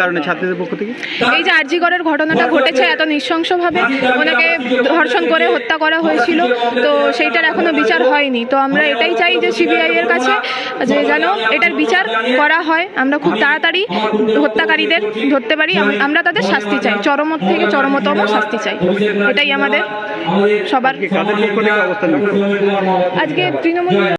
কারণে ছাত্রীদের পক্ষ থেকে? এই যে আরজি করের ঘটনাটা ঘটেছে, এত নৃশংসভাবে ওনাকে ধর্ষণ করে হত্যা করা হয়েছিল, তো সেইটার এখনো বিচার হয়নি। তো আমরা এটাই চাই যে সিবিআই এর কাছে যে যেন এটার বিচার করা হয়, আমরা খুব তাড়াতাড়ি হত্যাকারীদের ধরতে পারি, আমরা তাদের শাস্তি চাই, চরম থেকে চরমতম শাস্তি চাই, এটাই আমাদের সবার। কাদের পক্ষ থেকে অবস্থান নিচ্ছে? আজকে তৃণমূল